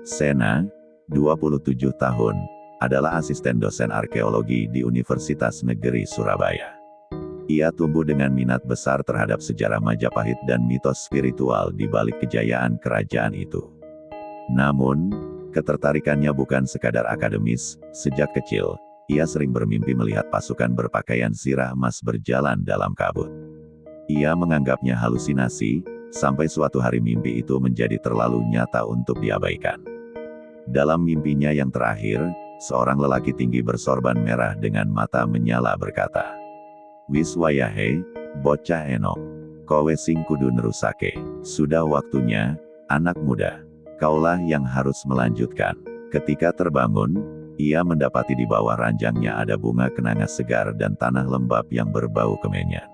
Sena, 27 tahun, adalah asisten dosen arkeologi di Universitas Negeri Surabaya. Ia tumbuh dengan minat besar terhadap sejarah Majapahit dan mitos spiritual di balik kejayaan kerajaan itu. Namun, ketertarikannya bukan sekadar akademis. Sejak kecil, ia sering bermimpi melihat pasukan berpakaian zirah emas berjalan dalam kabut. Ia menganggapnya halusinasi, sampai suatu hari mimpi itu menjadi terlalu nyata untuk diabaikan. Dalam mimpinya yang terakhir, seorang lelaki tinggi bersorban merah dengan mata menyala berkata, "Wis wayahe, bocah enom, kowe sing kudu nerusake. Sudah waktunya, anak muda. Kaulah yang harus melanjutkan." Ketika terbangun, ia mendapati di bawah ranjangnya ada bunga kenanga segar dan tanah lembab yang berbau kemenyan.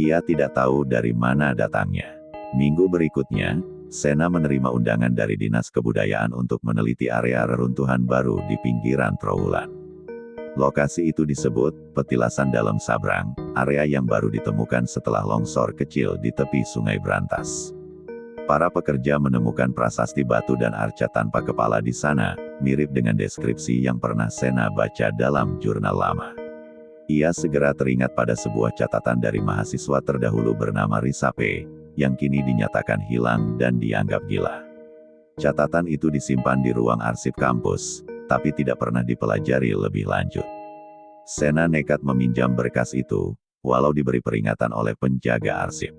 Ia tidak tahu dari mana datangnya. Minggu berikutnya, Sena menerima undangan dari Dinas Kebudayaan untuk meneliti area reruntuhan baru di pinggiran Trowulan. Lokasi itu disebut Petilasan Dalam Sabrang, area yang baru ditemukan setelah longsor kecil di tepi Sungai Brantas. Para pekerja menemukan prasasti batu dan arca tanpa kepala di sana, mirip dengan deskripsi yang pernah Sena baca dalam jurnal lama. Ia segera teringat pada sebuah catatan dari mahasiswa terdahulu bernama Risape, yang kini dinyatakan hilang dan dianggap gila. Catatan itu disimpan di ruang arsip kampus, tapi tidak pernah dipelajari lebih lanjut. Sena nekat meminjam berkas itu, walau diberi peringatan oleh penjaga arsip.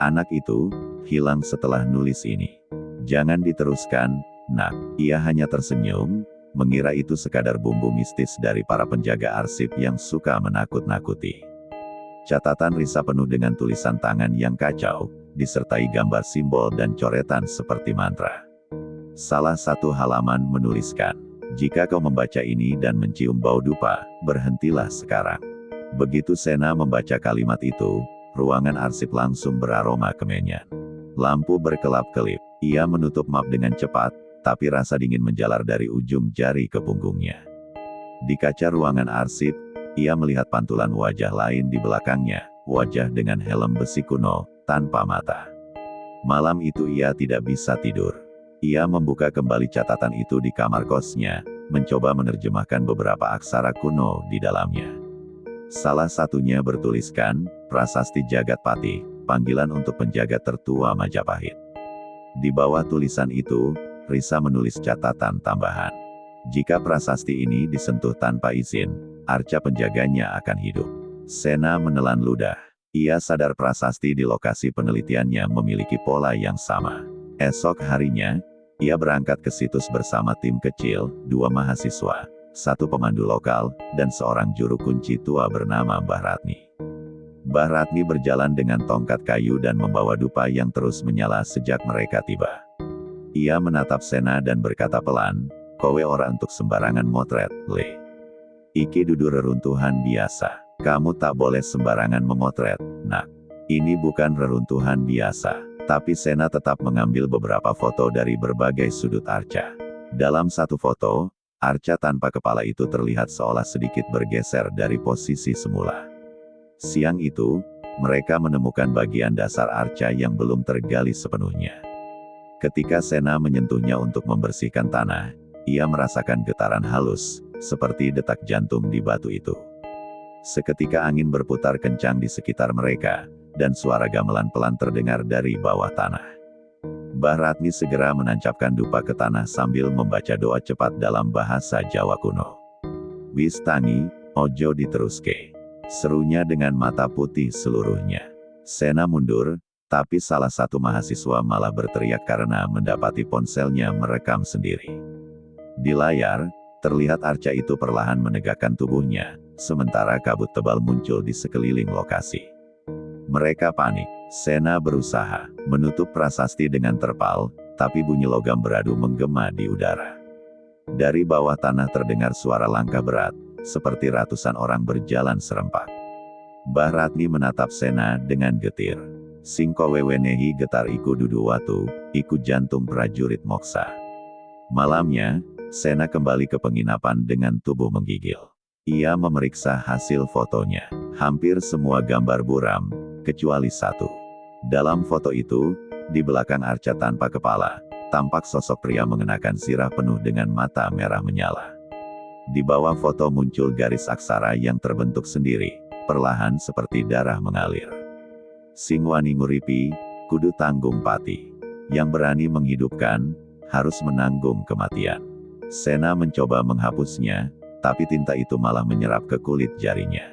"Anak itu hilang setelah nulis ini. Jangan diteruskan, nak." Ia hanya tersenyum, mengira itu sekadar bumbu mistis dari para penjaga arsip yang suka menakut-nakuti. Catatan Risa penuh dengan tulisan tangan yang kacau, disertai gambar simbol dan coretan seperti mantra. Salah satu halaman menuliskan, "Jika kau membaca ini dan mencium bau dupa, berhentilah sekarang." Begitu Sena membaca kalimat itu, ruangan arsip langsung beraroma kemenyan. Lampu berkelap-kelip. Ia menutup map dengan cepat, tapi rasa dingin menjalar dari ujung jari ke punggungnya. Di kaca ruangan arsip, ia melihat pantulan wajah lain di belakangnya, wajah dengan helm besi kuno, tanpa mata. Malam itu ia tidak bisa tidur. Ia membuka kembali catatan itu di kamar kosnya, mencoba menerjemahkan beberapa aksara kuno di dalamnya. Salah satunya bertuliskan, "Prasasti Jagatpati, panggilan untuk penjaga tertua Majapahit." Di bawah tulisan itu, Risa menulis catatan tambahan. "Jika prasasti ini disentuh tanpa izin, arca penjaganya akan hidup." Sena menelan ludah. Ia sadar prasasti di lokasi penelitiannya memiliki pola yang sama. Esok harinya, ia berangkat ke situs bersama tim kecil, 2 mahasiswa, 1 pemandu lokal, dan seorang juru kunci tua bernama Mbah Ratni. Mbah Ratni berjalan dengan tongkat kayu dan membawa dupa yang terus menyala sejak mereka tiba. Ia menatap Sena dan berkata pelan, "Kowe ora untuk sembarangan motret, Le. Iki dudu reruntuhan biasa. Kamu tak boleh sembarangan memotret, nak. Ini bukan reruntuhan biasa." Tapi Sena tetap mengambil beberapa foto dari berbagai sudut arca. Dalam satu foto, arca tanpa kepala itu terlihat seolah sedikit bergeser dari posisi semula. Siang itu, mereka menemukan bagian dasar arca yang belum tergali sepenuhnya. Ketika Sena menyentuhnya untuk membersihkan tanah, ia merasakan getaran halus, seperti detak jantung di batu itu. Seketika angin berputar kencang di sekitar mereka, dan suara gamelan pelan terdengar dari bawah tanah. Mbah Ratni segera menancapkan dupa ke tanah sambil membaca doa cepat dalam bahasa Jawa kuno. "Wis tangi, ojo diteruske," serunya dengan mata putih seluruhnya. Sena mundur, tapi salah satu mahasiswa malah berteriak karena mendapati ponselnya merekam sendiri. Di layar, terlihat arca itu perlahan menegakkan tubuhnya, sementara kabut tebal muncul di sekeliling lokasi. Mereka panik. Sena berusaha menutup prasasti dengan terpal, tapi bunyi logam beradu menggema di udara. Dari bawah tanah terdengar suara langkah berat, seperti ratusan orang berjalan serempak. Mbah Ratni menatap Sena dengan getir. "Sing kowe wenehi getar iku dudu watu, iku jantung prajurit moksa." Malamnya, Sena kembali ke penginapan dengan tubuh menggigil. Ia memeriksa hasil fotonya. Hampir semua gambar buram, kecuali satu. Dalam foto itu, di belakang arca tanpa kepala, tampak sosok pria mengenakan sirah penuh dengan mata merah menyala. Di bawah foto muncul garis aksara yang terbentuk sendiri, perlahan seperti darah mengalir. Sing wani nguripi, kudu tanggung pati. Yang berani menghidupkan, harus menanggung kematian. Sena mencoba menghapusnya, tapi tinta itu malah menyerap ke kulit jarinya.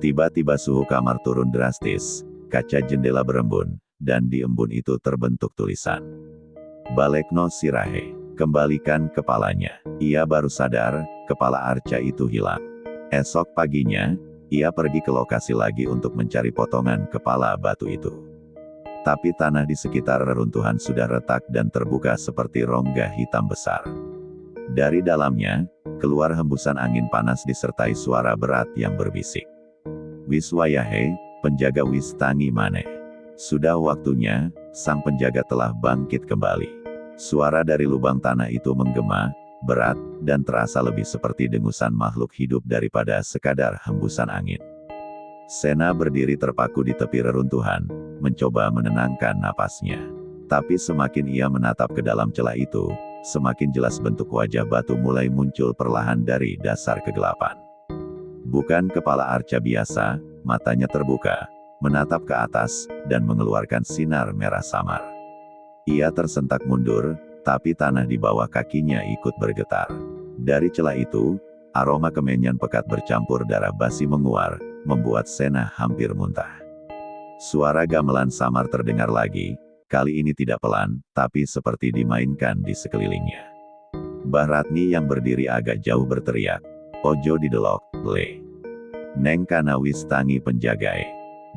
Tiba-tiba suhu kamar turun drastis, kaca jendela berembun, dan di embun itu terbentuk tulisan. Balekno sirahe, kembalikan kepalanya. Ia baru sadar, kepala Arca itu hilang. Esok paginya, ia pergi ke lokasi lagi untuk mencari potongan kepala batu itu. Tapi tanah di sekitar reruntuhan sudah retak dan terbuka seperti rongga hitam besar. Dari dalamnya, keluar hembusan angin panas disertai suara berat yang berbisik. Wis wayahe, penjaga wis tangi maneh. Sudah waktunya, sang penjaga telah bangkit kembali. Suara dari lubang tanah itu menggema, berat, dan terasa lebih seperti dengusan makhluk hidup daripada sekadar hembusan angin. Sena berdiri terpaku di tepi reruntuhan, mencoba menenangkan napasnya. Tapi semakin ia menatap ke dalam celah itu, semakin jelas bentuk wajah batu mulai muncul perlahan dari dasar kegelapan. Bukan kepala Arca biasa, matanya terbuka, menatap ke atas, dan mengeluarkan sinar merah samar. Ia tersentak mundur, tapi tanah di bawah kakinya ikut bergetar. Dari celah itu, aroma kemenyan pekat bercampur darah basi menguar, membuat Sena hampir muntah. Suara gamelan samar terdengar lagi, kali ini tidak pelan, tapi seperti dimainkan di sekelilingnya. Mbah Ratni yang berdiri agak jauh berteriak, "Ojo didelok, le. Neng kana wis tangi penjagae.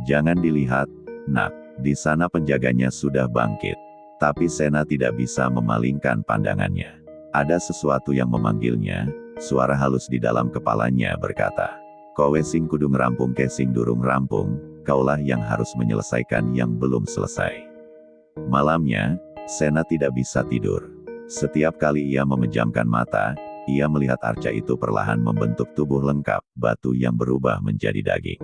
Jangan dilihat, nak, di sana penjaganya sudah bangkit." Tapi Sena tidak bisa memalingkan pandangannya. Ada sesuatu yang memanggilnya, suara halus di dalam kepalanya berkata, "Kowe sing kudu ngerampung ke sing durung rampung, kaulah yang harus menyelesaikan yang belum selesai." Malamnya, Sena tidak bisa tidur. Setiap kali ia memejamkan mata, ia melihat Arca itu perlahan membentuk tubuh lengkap, batu yang berubah menjadi daging.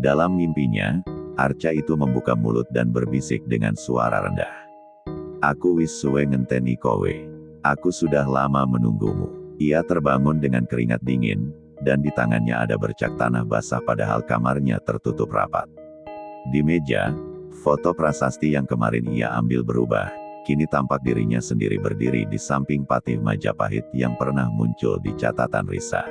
Dalam mimpinya, Arca itu membuka mulut dan berbisik dengan suara rendah. "Aku wis suwe ngenteni kowe. Aku sudah lama menunggumu." Ia terbangun dengan keringat dingin, dan di tangannya ada bercak tanah basah padahal kamarnya tertutup rapat. Di meja, foto prasasti yang kemarin ia ambil berubah, kini tampak dirinya sendiri berdiri di samping Patih Majapahit yang pernah muncul di catatan Risa.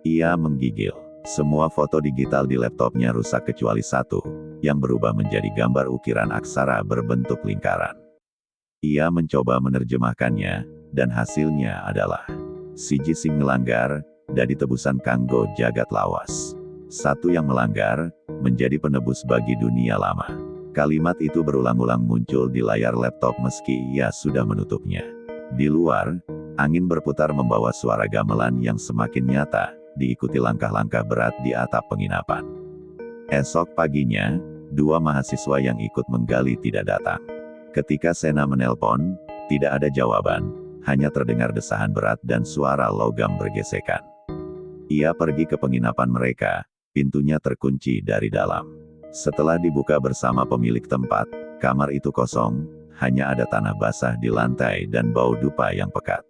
Ia menggigil. Semua foto digital di laptopnya rusak kecuali satu, yang berubah menjadi gambar ukiran aksara berbentuk lingkaran. Ia mencoba menerjemahkannya, dan hasilnya adalah siji sing ngelanggar, dadi tebusan kanggo jagat lawas. Satu yang melanggar, menjadi penebus bagi dunia lama. Kalimat itu berulang-ulang muncul di layar laptop meski ia sudah menutupnya. Di luar, angin berputar membawa suara gamelan yang semakin nyata, diikuti langkah-langkah berat di atap penginapan. Esok paginya, dua mahasiswa yang ikut menggali tidak datang. Ketika Sena menelpon, tidak ada jawaban, hanya terdengar desahan berat dan suara logam bergesekan. Ia pergi ke penginapan mereka, pintunya terkunci dari dalam. Setelah dibuka bersama pemilik tempat, kamar itu kosong, hanya ada tanah basah di lantai dan bau dupa yang pekat.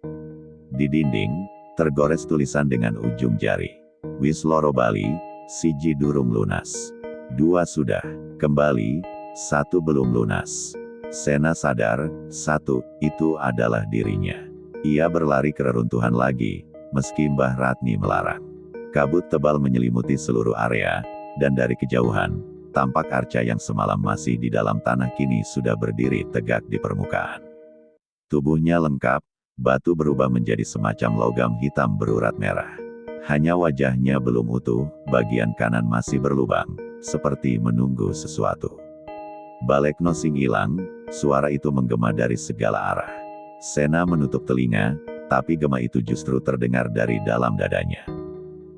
Di dinding, tergores tulisan dengan ujung jari. "Wis loro bali, siji durung lunas. Dua sudah kembali, satu belum lunas." Sena sadar, satu, itu adalah dirinya. Ia berlari ke reruntuhan lagi, meski Mbah Ratni melarang. Kabut tebal menyelimuti seluruh area, dan dari kejauhan, tampak Arca yang semalam masih di dalam tanah kini sudah berdiri tegak di permukaan. Tubuhnya lengkap, batu berubah menjadi semacam logam hitam berurat merah. Hanya wajahnya belum utuh, bagian kanan masih berlubang, seperti menunggu sesuatu. "Balekno sing ilang," suara itu menggema dari segala arah. Sena menutup telinga, tapi gema itu justru terdengar dari dalam dadanya.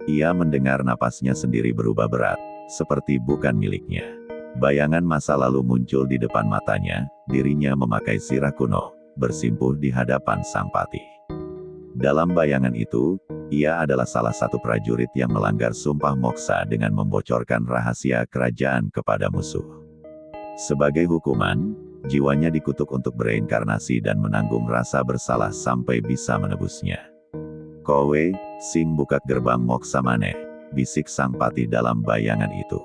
Ia mendengar napasnya sendiri berubah berat, seperti bukan miliknya. Bayangan masa lalu muncul di depan matanya, dirinya memakai sirah kuno, bersimpuh di hadapan sang patih. Dalam bayangan itu, ia adalah salah satu prajurit yang melanggar sumpah moksa dengan membocorkan rahasia kerajaan kepada musuh. Sebagai hukuman, Jiwanya dikutuk untuk bereinkarnasi dan menanggung rasa bersalah sampai bisa menebusnya. "Kowe, sing buka gerbang moksa maneh," bisik sang patih dalam bayangan itu.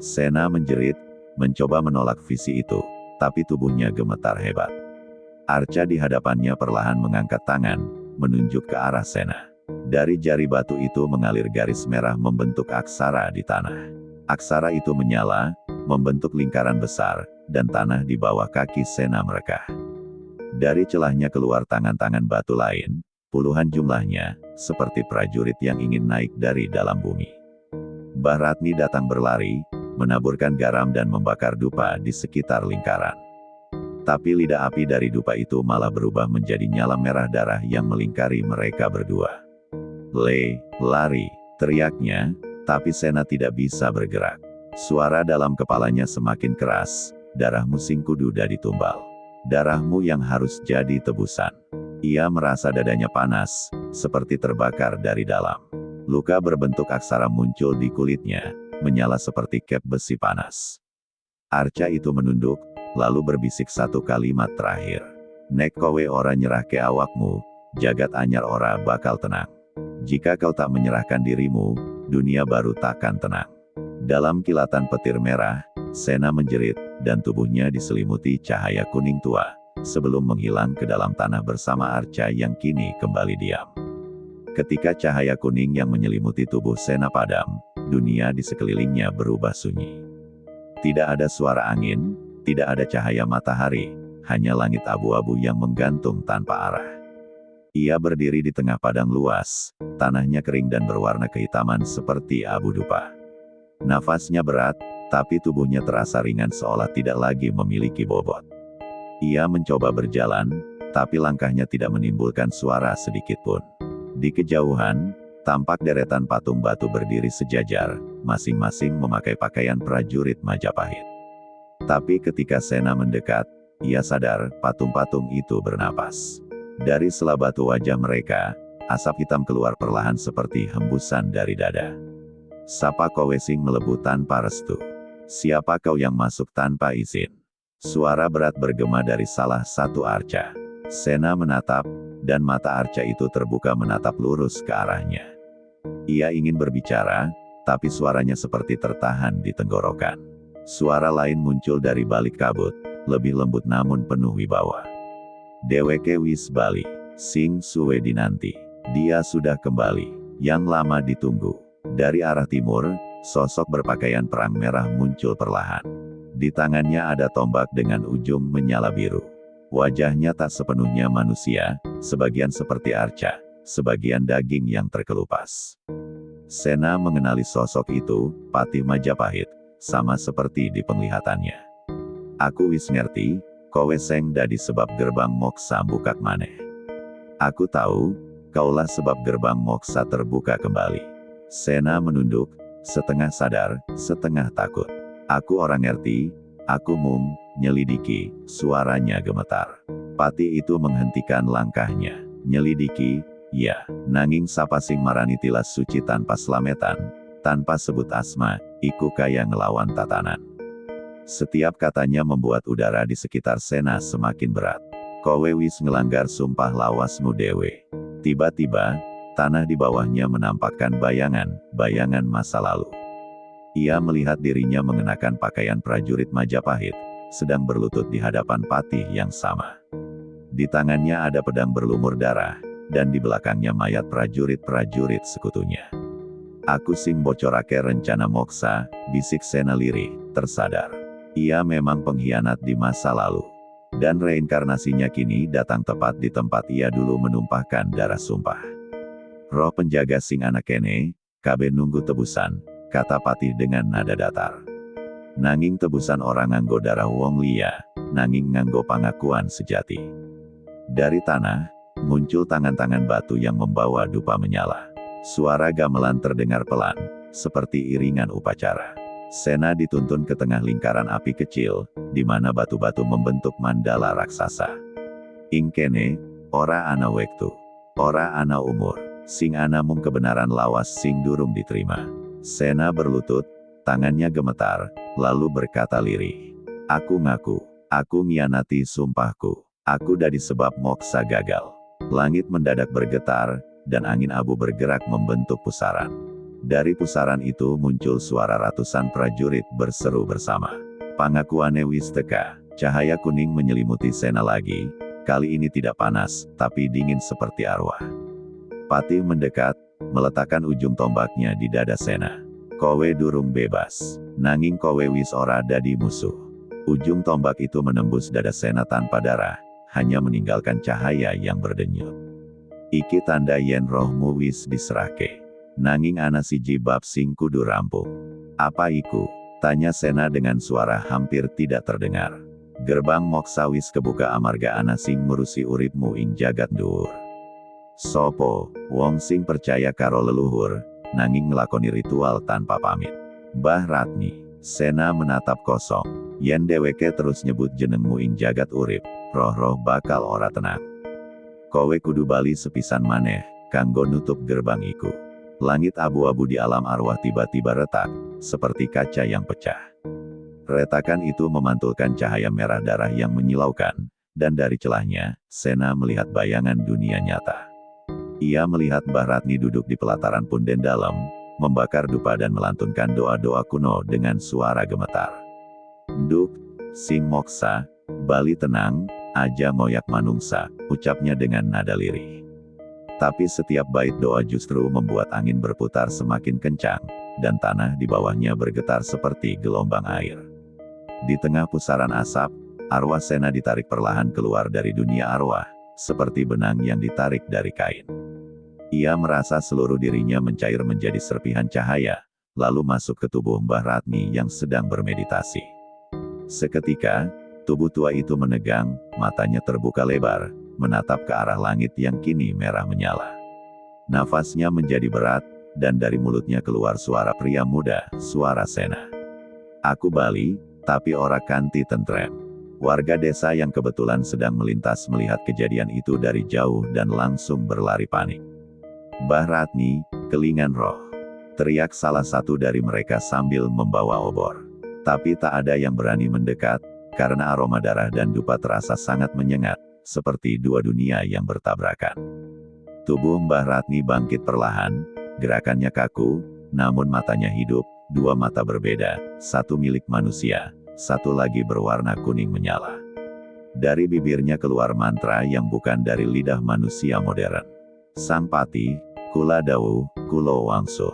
Sena menjerit, mencoba menolak visi itu, tapi tubuhnya gemetar hebat. Arca di hadapannya perlahan mengangkat tangan, menunjuk ke arah Sena. Dari jari batu itu mengalir garis merah membentuk aksara di tanah. Aksara itu menyala, membentuk lingkaran besar, dan tanah di bawah kaki Sena merekah. Dari celahnya keluar tangan-tangan batu lain, puluhan jumlahnya, seperti prajurit yang ingin naik dari dalam bumi. Mbah Ratni datang berlari, menaburkan garam dan membakar dupa di sekitar lingkaran. Tapi lidah api dari dupa itu malah berubah menjadi nyala merah darah yang melingkari mereka berdua. Lari, teriaknya, tapi Sena tidak bisa bergerak. Suara dalam kepalanya semakin keras, "Darahmu sing kudu dadi tumbal. Darahmu yang harus jadi tebusan." Ia merasa dadanya panas, seperti terbakar dari dalam. Luka berbentuk aksara muncul di kulitnya, menyala seperti kep besi panas. Arca itu menunduk, lalu berbisik satu kalimat terakhir. "Nek kowe ora nyerahke awakmu, jagat anyar ora bakal tenang. Jika kau tak menyerahkan dirimu, dunia baru takkan tenang." Dalam kilatan petir merah, Sena menjerit, dan tubuhnya diselimuti cahaya kuning tua, sebelum menghilang ke dalam tanah bersama Arca yang kini kembali diam. Ketika cahaya kuning yang menyelimuti tubuh Sena padam, dunia di sekelilingnya berubah sunyi. Tidak ada suara angin, tidak ada cahaya matahari, hanya langit abu-abu yang menggantung tanpa arah. Ia berdiri di tengah padang luas, tanahnya kering dan berwarna kehitaman seperti abu dupa. Nafasnya berat, tapi tubuhnya terasa ringan seolah tidak lagi memiliki bobot. Ia mencoba berjalan, tapi langkahnya tidak menimbulkan suara sedikit pun. Di kejauhan, tampak deretan patung batu berdiri sejajar, masing-masing memakai pakaian prajurit Majapahit. Tapi ketika Sena mendekat, ia sadar patung-patung itu bernapas. Dari sela batu wajah mereka, asap hitam keluar perlahan seperti hembusan dari dada. "Sapa kowe sing melebu tanpa restu? Siapa kau yang masuk tanpa izin?" Suara berat bergema dari salah satu arca. Sena menatap, dan mata arca itu terbuka menatap lurus ke arahnya. Ia ingin berbicara, tapi suaranya seperti tertahan di tenggorokan. Suara lain muncul dari balik kabut, lebih lembut namun penuh wibawa. "Deweke wis bali, sing suwe dinanti. Dia sudah kembali, yang lama ditunggu." Dari arah timur, sosok berpakaian perang merah muncul perlahan. Di tangannya ada tombak dengan ujung menyala biru. Wajahnya tak sepenuhnya manusia, sebagian seperti arca, sebagian daging yang terkelupas. Sena mengenali sosok itu, Patih Majapahit, sama seperti di penglihatannya. "Aku wis ngerti, kowe seng dadi sebab gerbang moksa bukak maneh. Aku tahu, kaulah sebab gerbang moksa terbuka kembali." Sena menunduk, setengah sadar, setengah takut. "Aku orang ngerti, aku mung nyelidiki." Suaranya gemetar. Patih itu menghentikan langkahnya. "Nyelidiki, ya, nanging sapa sing marani tilas suci tanpa slametan, tanpa sebut asma, iku kaya ngelawan tatanan." Setiap katanya membuat udara di sekitar Sena semakin berat. "Kowe wis ngelanggar sumpah lawasmu dewe." Tiba-tiba, tanah di bawahnya menampakkan bayangan masa lalu. Ia melihat dirinya mengenakan pakaian prajurit Majapahit, sedang berlutut di hadapan Patih yang sama. Di tangannya ada pedang berlumur darah, dan di belakangnya mayat prajurit-prajurit sekutunya. "Aku sing bocorake rencana moksa," bisik Sena lirih, tersadar. Ia memang pengkhianat di masa lalu. Dan reinkarnasinya kini datang tepat di tempat ia dulu menumpahkan darah sumpah. "Roh penjaga sing anak kene, kabe nunggu tebusan," kata Patih dengan nada datar. "Nanging tebusan orang nganggo darah wong liya, nanging nganggo pangakuan sejati." Dari tanah, muncul tangan-tangan batu yang membawa dupa menyala. Suara gamelan terdengar pelan, seperti iringan upacara. Sena dituntun ke tengah lingkaran api kecil, di mana batu-batu membentuk mandala raksasa. "Ing kene, ora ana wektu, ora ana umur, sing ana mung kebenaran lawas sing durung diterima." Sena berlutut, tangannya gemetar, lalu berkata lirih, "Aku ngaku, Aku ngianati sumpahku. Aku dari sebab moksa gagal. Langit mendadak bergetar, dan angin abu bergerak membentuk pusaran. Dari pusaran itu muncul suara ratusan prajurit berseru bersama. Pangakuane wis teka. Cahaya kuning menyelimuti Sena lagi. Kali ini tidak panas, tapi dingin seperti arwah. Patih mendekat, meletakkan ujung tombaknya di dada Sena. Kowe durung bebas. Nanging kowe wis ora dadi musuh. Ujung tombak itu menembus dada Sena tanpa darah, hanya meninggalkan cahaya yang berdenyut. Iki tanda yen rohmu wis diserahke. Nanging ana siji bab sing kudu rampung. Apa iku? Tanya Sena dengan suara hampir tidak terdengar. Gerbang moksa wis kebuka amarga ana sing ngurusi uripmu ing jagat dhuwur. Sopo, wong sing percaya karo leluhur, nanging nglakoni ritual tanpa pamit. Mbah Ratni. Sena menatap kosong. Yen dheweke terus nyebut jenengmu ing jagat urip, roh-roh bakal ora tenang. Kowe kudu bali sepisan maneh, kanggo nutup gerbang iku. Langit abu-abu di alam arwah tiba-tiba retak, seperti kaca yang pecah. Retakan itu memantulkan cahaya merah darah yang menyilaukan, dan dari celahnya, Sena melihat bayangan dunia nyata. Ia melihat Mbah Ratni duduk di pelataran punden dalam, membakar dupa dan melantunkan doa-doa kuno dengan suara gemetar. Nduk, sing moksa, bali tenang, aja ngoyak manungsa, ucapnya dengan nada lirih. Tapi setiap bait doa justru membuat angin berputar semakin kencang, dan tanah di bawahnya bergetar seperti gelombang air. Di tengah pusaran asap, arwah Sena ditarik perlahan keluar dari dunia arwah, seperti benang yang ditarik dari kain. Ia merasa seluruh dirinya mencair menjadi serpihan cahaya, lalu masuk ke tubuh Mbah Ratni yang sedang bermeditasi. Seketika, tubuh tua itu menegang, matanya terbuka lebar, menatap ke arah langit yang kini merah menyala. Nafasnya menjadi berat, dan dari mulutnya keluar suara pria muda, suara Sena. Aku bali, tapi ora kanthi tentrem. Warga desa yang kebetulan sedang melintas melihat kejadian itu dari jauh dan langsung berlari panik. Mbah Ratni, kelingan roh. Teriak salah satu dari mereka sambil membawa obor. Tapi tak ada yang berani mendekat, karena aroma darah dan dupa terasa sangat menyengat, seperti dua dunia yang bertabrakan. Tubuh Mbah Ratni bangkit perlahan, gerakannya kaku, namun matanya hidup, dua mata berbeda, satu milik manusia, satu lagi berwarna kuning menyala. Dari bibirnya keluar mantra yang bukan dari lidah manusia modern. Sang Patih, kula dawu, kulo wangsul.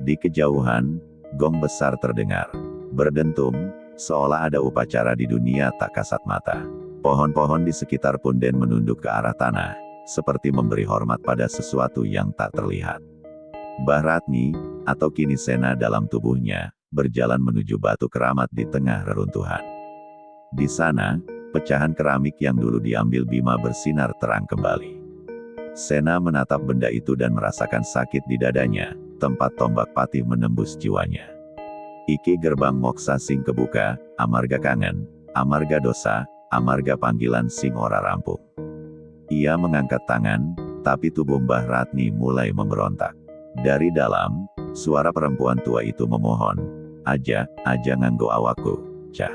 Di kejauhan, gong besar terdengar. Berdentum, seolah ada upacara di dunia tak kasat mata. Pohon-pohon di sekitar punden menunduk ke arah tanah, seperti memberi hormat pada sesuatu yang tak terlihat. Mbah Ratni, atau kini Sena dalam tubuhnya, berjalan menuju batu keramat di tengah reruntuhan. Di sana, pecahan keramik yang dulu diambil Bima bersinar terang kembali. Sena menatap benda itu dan merasakan sakit di dadanya, tempat tombak Patih menembus jiwanya. Iki gerbang moksa sing kebuka, amarga kangen, amarga dosa, amarga panggilan sing ora rampung. Ia mengangkat tangan, tapi tubuh Mbah Ratni mulai memberontak. Dari dalam, suara perempuan tua itu memohon, aja nganggo awakku, cah.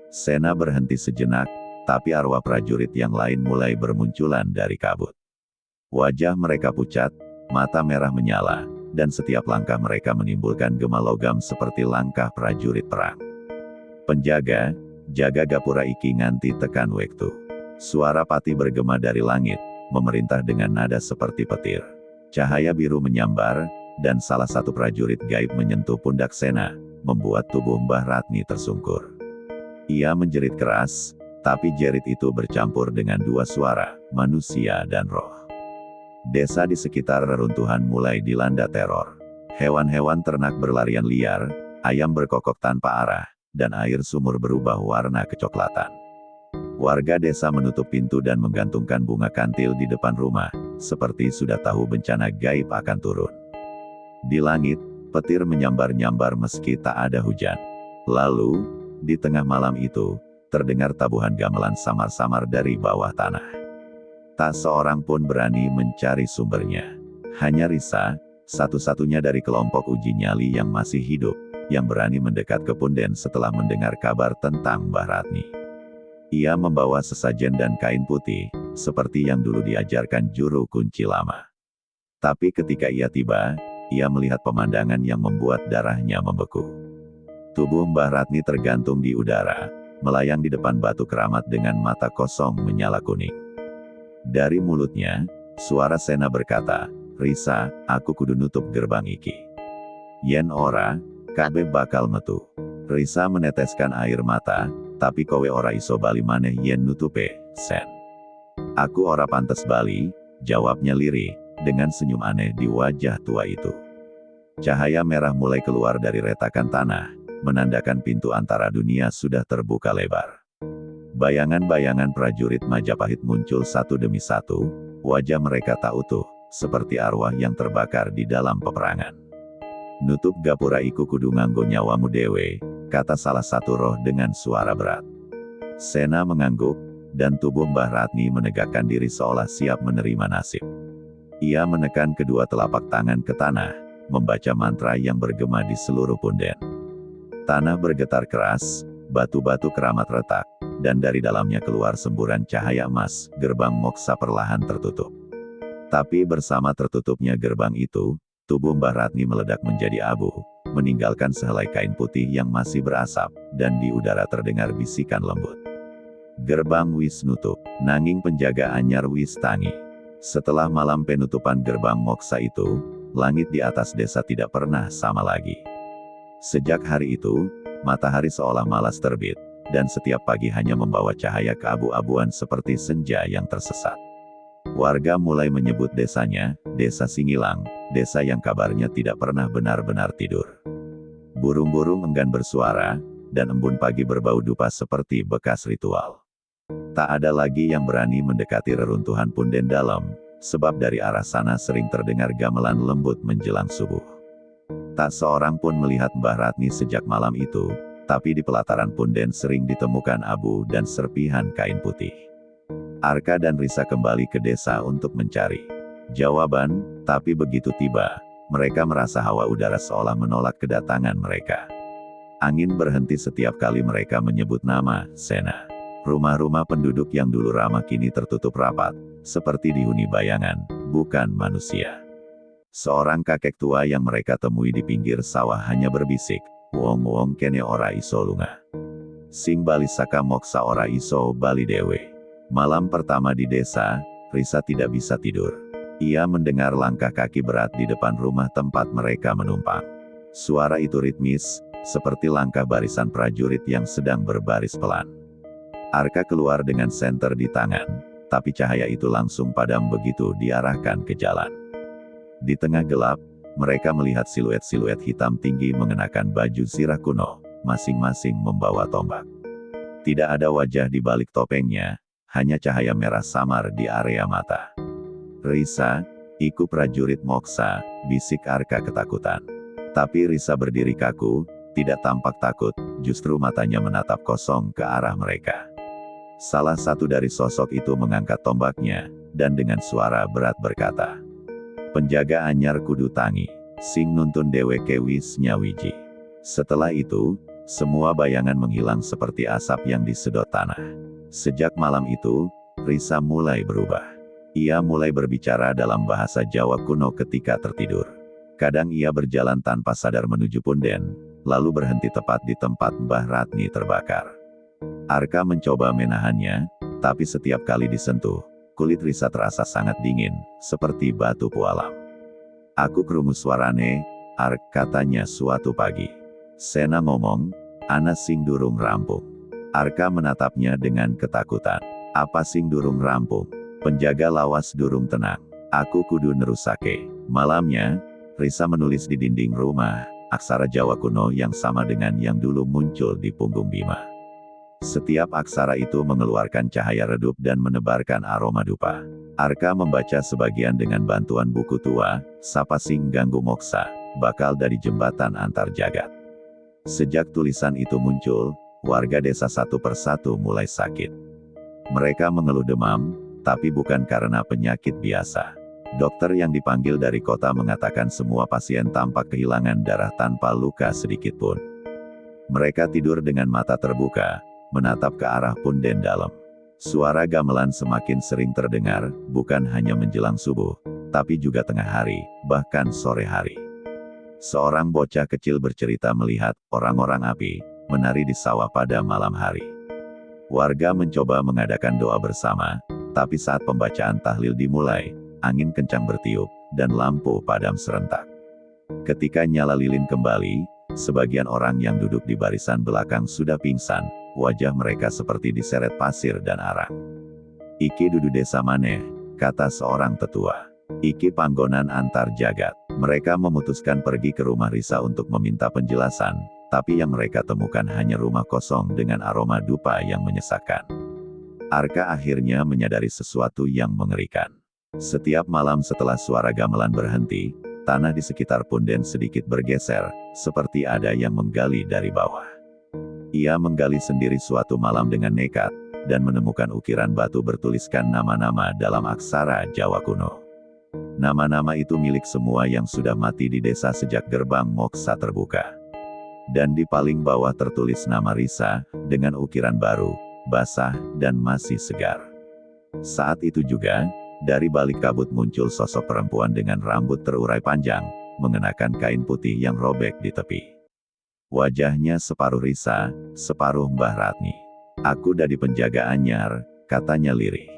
Sena berhenti sejenak, tapi arwah prajurit yang lain mulai bermunculan dari kabut. Wajah mereka pucat, mata merah menyala, dan setiap langkah mereka menimbulkan gema logam seperti langkah prajurit perang. Penjaga, jaga gapura iki nganti tekan wektu. Suara Patih bergema dari langit, memerintah dengan nada seperti petir. Cahaya biru menyambar, dan salah satu prajurit gaib menyentuh pundak Sena, membuat tubuh Mbah Ratni tersungkur. Ia menjerit keras, tapi jerit itu bercampur dengan dua suara, manusia dan roh. Desa di sekitar reruntuhan mulai dilanda teror. Hewan-hewan ternak berlarian liar, ayam berkokok tanpa arah, dan air sumur berubah warna kecoklatan. Warga desa menutup pintu dan menggantungkan bunga kantil di depan rumah, seperti sudah tahu bencana gaib akan turun. Di langit, petir menyambar-nyambar meski tak ada hujan. Lalu, di tengah malam itu, terdengar tabuhan gamelan samar-samar dari bawah tanah. Tak seorang pun berani mencari sumbernya. Hanya Risa, satu-satunya dari kelompok uji nyali yang masih hidup, yang berani mendekat ke punden setelah mendengar kabar tentang Mbah Ratni. Ia membawa sesajen dan kain putih, seperti yang dulu diajarkan juru kunci lama. Tapi ketika ia tiba, ia melihat pemandangan yang membuat darahnya membeku. Tubuh Mbah Ratni tergantung di udara, melayang di depan batu keramat dengan mata kosong menyala kuning. Dari mulutnya, suara Sena berkata, "Risa, aku kudu nutup gerbang iki. Yen ora, kabeh bakal metu." Risa meneteskan air mata, "Tapi kowe ora iso bali maneh yen nutupe, Sen." "Aku ora pantes bali," jawabnya lirih, dengan senyum aneh di wajah tua itu. Cahaya merah mulai keluar dari retakan tanah, menandakan pintu antara dunia sudah terbuka lebar. Bayangan-bayangan prajurit Majapahit muncul satu demi satu, wajah mereka tak utuh, seperti arwah yang terbakar di dalam peperangan. "Nutup gapura iku kudu nganggo nyawamu dewe," kata salah satu roh dengan suara berat. Sena mengangguk, dan tubuh Mbah Ratni menegakkan diri seolah siap menerima nasib. Ia menekan kedua telapak tangan ke tanah, membaca mantra yang bergema di seluruh punden. Tanah bergetar keras, batu-batu keramat retak, dan dari dalamnya keluar semburan cahaya emas. Gerbang moksa perlahan tertutup. Tapi bersama tertutupnya gerbang itu, tubuh Mbah Ratni meledak menjadi abu, meninggalkan sehelai kain putih yang masih berasap, dan di udara terdengar bisikan lembut. "Gerbang wis nutup, nanging penjaga anyar wis tangi." Setelah malam penutupan gerbang moksa itu, langit di atas desa tidak pernah sama lagi. Sejak hari itu, matahari seolah malas terbit, dan setiap pagi hanya membawa cahaya keabu-abuan seperti senja yang tersesat. Warga mulai menyebut desanya, Desa Singilang, desa yang kabarnya tidak pernah benar-benar tidur. Burung-burung enggan bersuara, dan embun pagi berbau dupa seperti bekas ritual. Tak ada lagi yang berani mendekati reruntuhan punden dalam, sebab dari arah sana sering terdengar gamelan lembut menjelang subuh. Tak seorang pun melihat Mbah Ratni sejak malam itu, tapi di pelataran punden sering ditemukan abu dan serpihan kain putih. Arka dan Risa kembali ke desa untuk mencari jawaban, tapi begitu tiba, mereka merasa hawa udara seolah menolak kedatangan mereka. Angin berhenti setiap kali mereka menyebut nama Sena. Rumah-rumah penduduk yang dulu ramah kini tertutup rapat, seperti dihuni bayangan, bukan manusia. Seorang kakek tua yang mereka temui di pinggir sawah hanya berbisik, "Wong-wong kene ora iso lunga. Sing bali saka moksa ora iso bali dewe." Malam pertama di desa, Risa tidak bisa tidur. Ia mendengar langkah kaki berat di depan rumah tempat mereka menumpang. Suara itu ritmis, seperti langkah barisan prajurit yang sedang berbaris pelan. Arka keluar dengan senter di tangan, tapi cahaya itu langsung padam begitu diarahkan ke jalan. Di tengah gelap, mereka melihat siluet-siluet hitam tinggi mengenakan baju zirah kuno, masing-masing membawa tombak. Tidak ada wajah di balik topengnya, hanya cahaya merah samar di area mata. "Risa, iku prajurit moksa," bisik Arka ketakutan. Tapi Risa berdiri kaku, tidak tampak takut, justru matanya menatap kosong ke arah mereka. Salah satu dari sosok itu mengangkat tombaknya, dan dengan suara berat berkata, "Penjaga anyar kudu tangi, sing nuntun dheweke wis nyawiji." Setelah itu, semua bayangan menghilang seperti asap yang disedot tanah. Sejak malam itu, Risa mulai berubah. Ia mulai berbicara dalam bahasa Jawa kuno ketika tertidur. Kadang ia berjalan tanpa sadar menuju punden, lalu berhenti tepat di tempat Mbah Ratni terbakar. Arka mencoba menahannya, tapi setiap kali disentuh, kulit Risa terasa sangat dingin, seperti batu pualam. "Aku krungu suarane, Ark," katanya suatu pagi. "Sena ngomong, ana sing durung rampung." Arka menatapnya dengan ketakutan. "Apa sing durung rampung?" "Penjaga lawas durung tenang. Aku kudu nerusake." Malamnya, Risa menulis di dinding rumah, aksara Jawa kuno yang sama dengan yang dulu muncul di punggung Bima. Setiap aksara itu mengeluarkan cahaya redup dan menebarkan aroma dupa. Arka membaca sebagian dengan bantuan buku tua, Sapa Sing Ganggu Moksa, bakal dari jembatan antar jagat. Sejak tulisan itu muncul, warga desa satu persatu mulai sakit. Mereka mengeluh demam, tapi bukan karena penyakit biasa. Dokter yang dipanggil dari kota mengatakan semua pasien tampak kehilangan darah tanpa luka sedikit pun. Mereka tidur dengan mata terbuka, menatap ke arah punden dalam. Suara gamelan semakin sering terdengar, bukan hanya menjelang subuh, tapi juga tengah hari, bahkan sore hari. Seorang bocah kecil bercerita melihat orang-orang api menari di sawah pada malam hari. Warga mencoba mengadakan doa bersama, tapi saat pembacaan tahlil dimulai, angin kencang bertiup, dan lampu padam serentak. Ketika nyala lilin kembali, sebagian orang yang duduk di barisan belakang sudah pingsan, wajah mereka seperti diseret pasir dan arang. "Iki dudu desa maneh," kata seorang tetua. "Iki panggonan antar jagat." Mereka memutuskan pergi ke rumah Risa untuk meminta penjelasan, tapi yang mereka temukan hanya rumah kosong dengan aroma dupa yang menyesakkan. Arka akhirnya menyadari sesuatu yang mengerikan. Setiap malam setelah suara gamelan berhenti, tanah di sekitar punden sedikit bergeser, seperti ada yang menggali dari bawah. Ia menggali sendiri suatu malam dengan nekat, dan menemukan ukiran batu bertuliskan nama-nama dalam aksara Jawa kuno. Nama-nama itu milik semua yang sudah mati di desa sejak gerbang moksa terbuka. Dan di paling bawah tertulis nama Risa, dengan ukiran baru, basah, dan masih segar. Saat itu juga, dari balik kabut muncul sosok perempuan dengan rambut terurai panjang, mengenakan kain putih yang robek di tepi. Wajahnya separuh Risa, separuh Mbah Ratni. "Aku dari penjaga anyar," katanya lirih.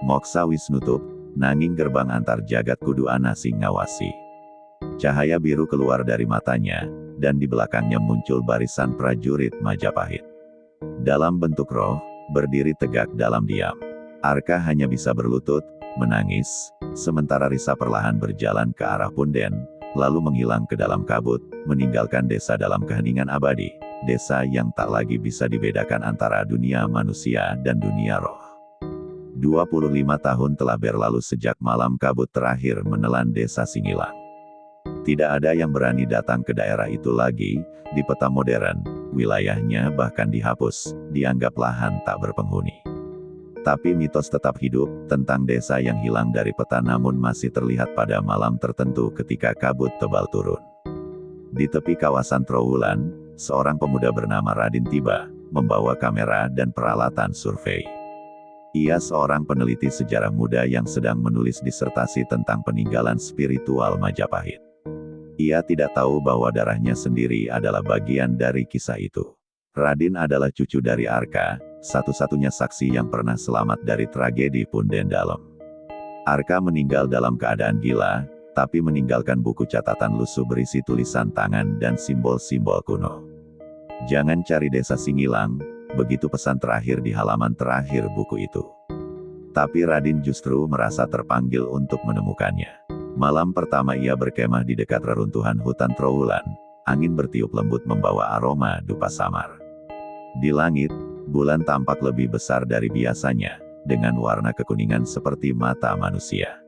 "Moksa wis nutup, nanging gerbang antar jagat kudu ana sing ngawasi." Cahaya biru keluar dari matanya, dan di belakangnya muncul barisan prajurit Majapahit. Dalam bentuk roh, berdiri tegak dalam diam. Arka hanya bisa berlutut, menangis, sementara Risa perlahan berjalan ke arah punden, lalu menghilang ke dalam kabut, meninggalkan desa dalam keheningan abadi, desa yang tak lagi bisa dibedakan antara dunia manusia dan dunia roh. 25 tahun telah berlalu sejak malam kabut terakhir menelan desa Singilang. Tidak ada yang berani datang ke daerah itu lagi. Di peta modern, wilayahnya bahkan dihapus, dianggap lahan tak berpenghuni. Tapi mitos tetap hidup, tentang desa yang hilang dari peta namun masih terlihat pada malam tertentu ketika kabut tebal turun. Di tepi kawasan Trowulan, seorang pemuda bernama Raden tiba, membawa kamera dan peralatan survei. Ia seorang peneliti sejarah muda yang sedang menulis disertasi tentang peninggalan spiritual Majapahit. Ia tidak tahu bahwa darahnya sendiri adalah bagian dari kisah itu. Raden adalah cucu dari Arka, satu-satunya saksi yang pernah selamat dari tragedi Punden Dalam. Arka meninggal dalam keadaan gila, tapi meninggalkan buku catatan lusuh berisi tulisan tangan dan simbol-simbol kuno. "Jangan cari desa Singilang," begitu pesan terakhir di halaman terakhir buku itu. Tapi Raden justru merasa terpanggil untuk menemukannya. Malam pertama ia berkemah di dekat reruntuhan hutan Trowulan, angin bertiup lembut membawa aroma dupa samar. Di langit, bulan tampak lebih besar dari biasanya, dengan warna kekuningan seperti mata manusia.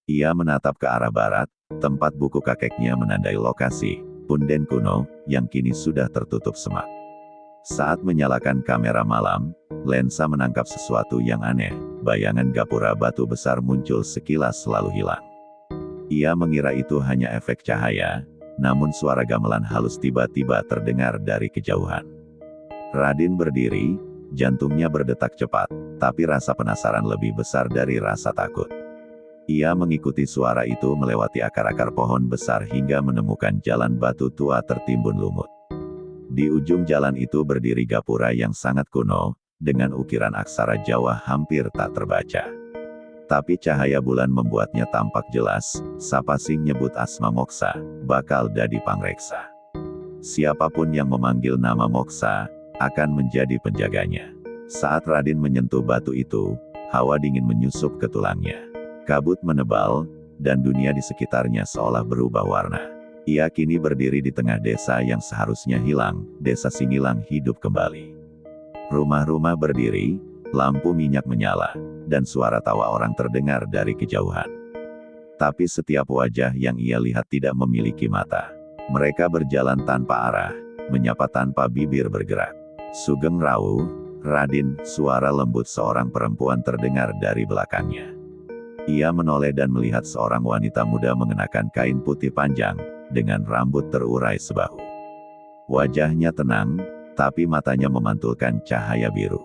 Ia menatap ke arah barat, tempat buku kakeknya menandai lokasi, punden kuno, yang kini sudah tertutup semak. Saat menyalakan kamera malam, lensa menangkap sesuatu yang aneh, bayangan gapura batu besar muncul sekilas lalu hilang. Ia mengira itu hanya efek cahaya, namun suara gamelan halus tiba-tiba terdengar dari kejauhan. Raden berdiri, jantungnya berdetak cepat, tapi rasa penasaran lebih besar dari rasa takut. Ia mengikuti suara itu melewati akar-akar pohon besar hingga menemukan jalan batu tua tertimbun lumut. Di ujung jalan itu berdiri gapura yang sangat kuno, dengan ukiran aksara Jawa hampir tak terbaca. Tapi cahaya bulan membuatnya tampak jelas, sapa sing nyebut asma Moksa, bakal dadi pangreksa. Siapapun yang memanggil nama Moksa, akan menjadi penjaganya. Saat Raden menyentuh batu itu, hawa dingin menyusup ke tulangnya. Kabut menebal, dan dunia di sekitarnya seolah berubah warna. Ia kini berdiri di tengah desa yang seharusnya hilang, desa Singilang hidup kembali. Rumah-rumah berdiri, lampu minyak menyala, dan suara tawa orang terdengar dari kejauhan. Tapi setiap wajah yang ia lihat tidak memiliki mata. Mereka berjalan tanpa arah, menyapa tanpa bibir bergerak. "Sugeng Rawuh, Raden," suara lembut seorang perempuan terdengar dari belakangnya. Ia menoleh dan melihat seorang wanita muda mengenakan kain putih panjang, dengan rambut terurai sebahu. Wajahnya tenang, tapi matanya memantulkan cahaya biru.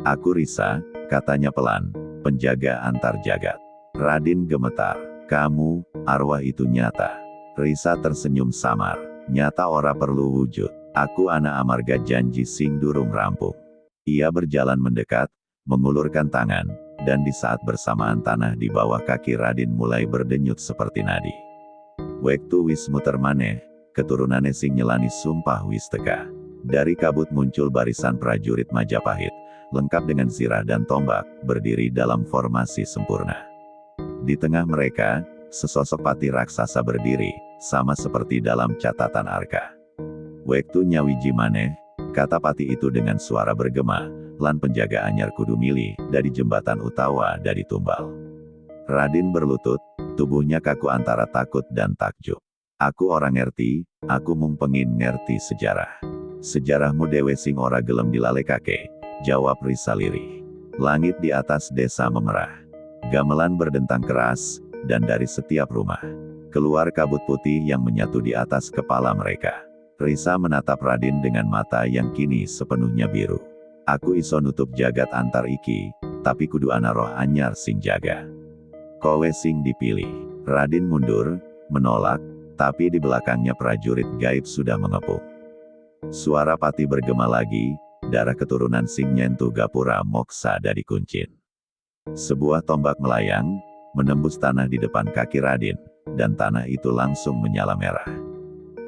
"Aku Risa," katanya pelan, "penjaga antar jagat." Radin gemetar. "Kamu, arwah itu nyata." Risa tersenyum samar. "Nyata ora perlu wujud. Aku anak amarga janji sing durung rampung." Ia berjalan mendekat, mengulurkan tangan, dan di saat bersamaan tanah di bawah kaki Radin mulai berdenyut seperti nadi. "Wektu wis muter maneh, keturunane sing nyelani sumpah wis teka." Dari kabut muncul barisan prajurit Majapahit, lengkap dengan zirah dan tombak, berdiri dalam formasi sempurna. Di tengah mereka, sesosok pati raksasa berdiri, sama seperti dalam catatan Arka. "Wektu nyawiji maneh," kata pati itu dengan suara bergema, "lan penjaga anyar kudu milih, dari jembatan utawa dari tumbal." Radin berlutut, tubuhnya kaku antara takut dan takjub. "Aku orang ngerti, aku mung pengin ngerti sejarah." "Sejarahmu dewe sing ora gelem dilalekake," jawab Risa lirih. Langit di atas desa memerah. Gamelan berdentang keras, dan dari setiap rumah keluar kabut putih yang menyatu di atas kepala mereka. Risa menatap Radin dengan mata yang kini sepenuhnya biru. "Aku iso nutup jagat antar iki, tapi kudu ana roh anyar sing jaga. Kowe sing dipilih." Radin mundur, menolak, tapi di belakangnya prajurit gaib sudah mengepung. Suara pati bergema lagi, "Darah keturunan sing nyentuh gapura moksa dari kuncin." Sebuah tombak melayang, menembus tanah di depan kaki Radin, dan tanah itu langsung menyala merah.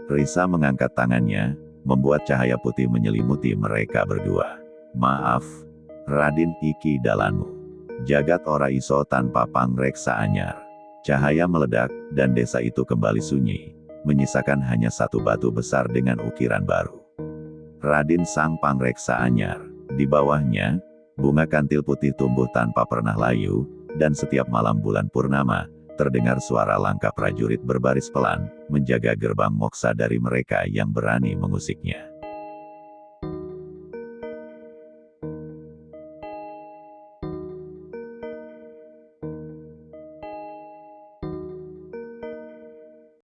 Risa mengangkat tangannya, membuat cahaya putih menyelimuti mereka berdua. "Maaf, Radin, iki dalanmu. Jagat ora iso tanpa pangreksa anyar." Cahaya meledak, dan desa itu kembali sunyi, menyisakan hanya satu batu besar dengan ukiran baru. Radin sang pangreksa anyar. Di bawahnya, bunga kantil putih tumbuh tanpa pernah layu, dan setiap malam bulan purnama, terdengar suara langkah prajurit berbaris pelan, menjaga gerbang moksa dari mereka yang berani mengusiknya.